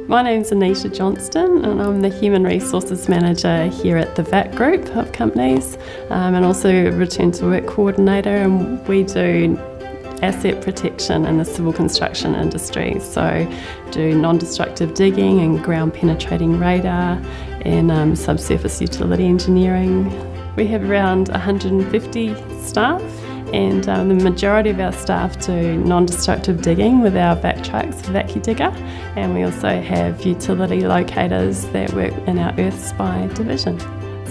My name's Anita Johnstone and I'm the Human Resources Manager here at the Vac Group of companies and also Return to Work Coordinator, and we do asset protection in the civil construction industry. So do non-destructive digging and ground penetrating radar and subsurface utility engineering. We have around 150 staff, and the majority of our staff do non-destructive digging with our vac trucks, vacuum digger, and we also have utility locators that work in our Earth Spy division.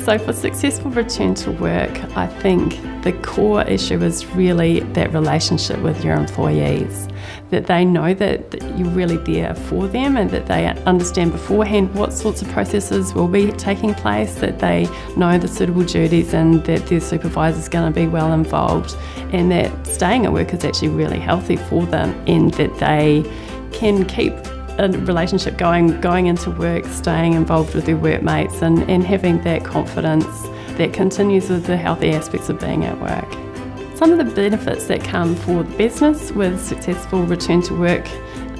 So for successful return to work, I think the core issue is really that relationship with your employees, that they know that you're really there for them and that they understand beforehand what sorts of processes will be taking place, that they know the suitable duties and that their supervisor is going to be well involved, and that staying at work is actually really healthy for them, and that they can keep a relationship going into work, staying involved with their workmates and having that confidence that continues with the healthy aspects of being at work. Some of the benefits that come for the business with successful return to work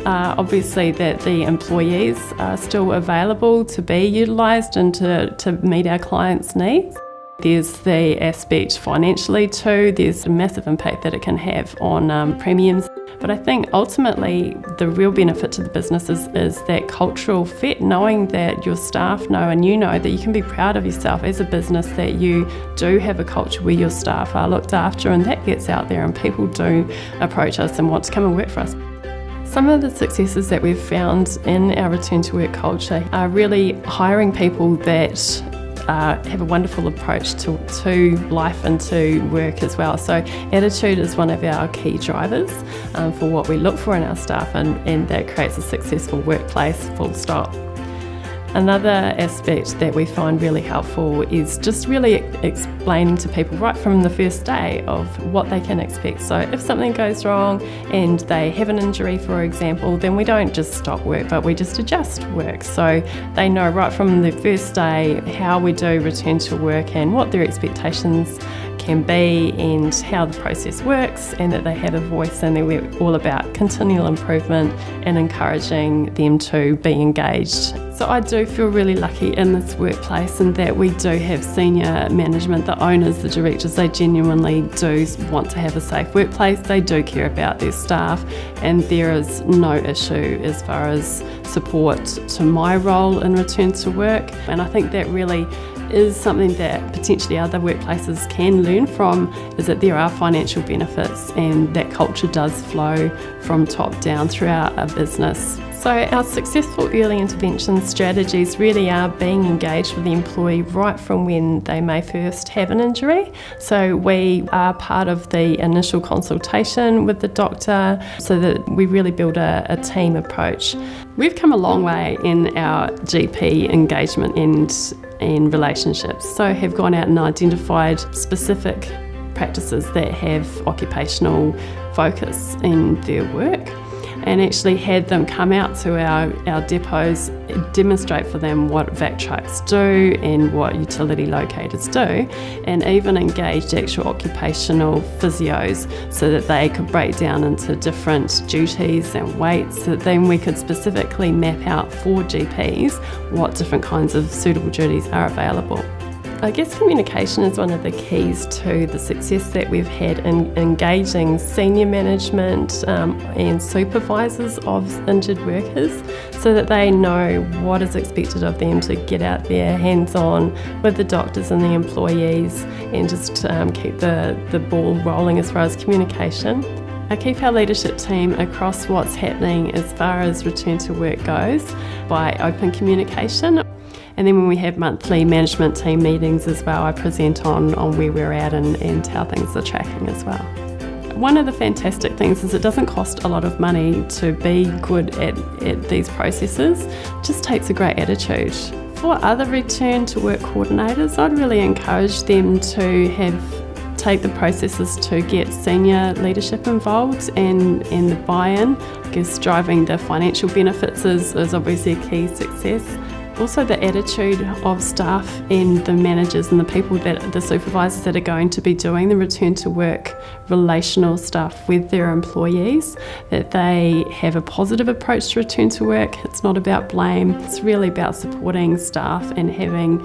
are obviously that the employees are still available to be utilised and to meet our clients' needs. There's the aspect financially too. There's a massive impact that it can have on premiums. But I think ultimately the real benefit to the business is that cultural fit, knowing that your staff know and you know that you can be proud of yourself as a business, that you do have a culture where your staff are looked after, and that gets out there and people do approach us and want to come and work for us. Some of the successes that we've found in our return to work culture are really hiring people that have a wonderful approach to life and to work as well. So attitude is one of our key drivers for what we look for in our staff, and that creates a successful workplace, full stop. Another aspect that we find really helpful is just really explaining to people right from the first day of what they can expect. So if something goes wrong and they have an injury, for example, then we don't just stop work, but we just adjust work. So they know right from the first day how we do return to work and what their expectations can be and how the process works, and that they have a voice, and that we're all about continual improvement and encouraging them to be engaged. So I do feel really lucky in this workplace, and that we do have senior management, the owners, the directors, they genuinely do want to have a safe workplace. They do care about their staff, and there is no issue as far as support to my role in return to work. And I think that really is something that potentially other workplaces can learn from, is that there are financial benefits and that culture does flow from top down throughout a business. So our successful early intervention strategies really are being engaged with the employee right from when they may first have an injury. So we are part of the initial consultation with the doctor, so that we really build a team approach. We've come a long way in our GP engagement and relationships, so have gone out and identified specific practices that have occupational focus in their work, and actually had them come out to our depots, demonstrate for them what vac trucks do and what utility locators do, and even engaged actual occupational physios so that they could break down into different duties and weights, so that then we could specifically map out for GPs what different kinds of suitable duties are available. I guess communication is one of the keys to the success that we've had in engaging senior management and supervisors of injured workers, so that they know what is expected of them to get out there hands-on with the doctors and the employees, and just keep the ball rolling as far as communication. I keep our leadership team across what's happening as far as return to work goes by open communication. And then when we have monthly management team meetings as well, I present on where we're at and how things are tracking as well. One of the fantastic things is it doesn't cost a lot of money to be good at these processes. It just takes a great attitude. For other return to work coordinators, I'd really encourage them to take the processes to get senior leadership involved and the buy-in. I guess driving the financial benefits is obviously a key success. Also the attitude of staff and the managers and the supervisors that are going to be doing the return to work relational stuff with their employees, that they have a positive approach to return to work. It's not about blame, it's really about supporting staff and having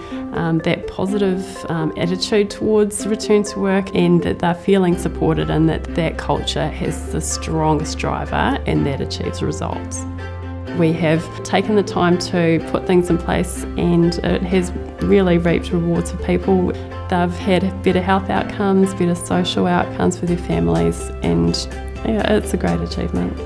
that positive attitude towards return to work, and that they're feeling supported and that culture has the strongest driver and that achieves results. We have taken the time to put things in place, and it has really reaped rewards for people. They've had better health outcomes, better social outcomes for their families, and yeah, it's a great achievement.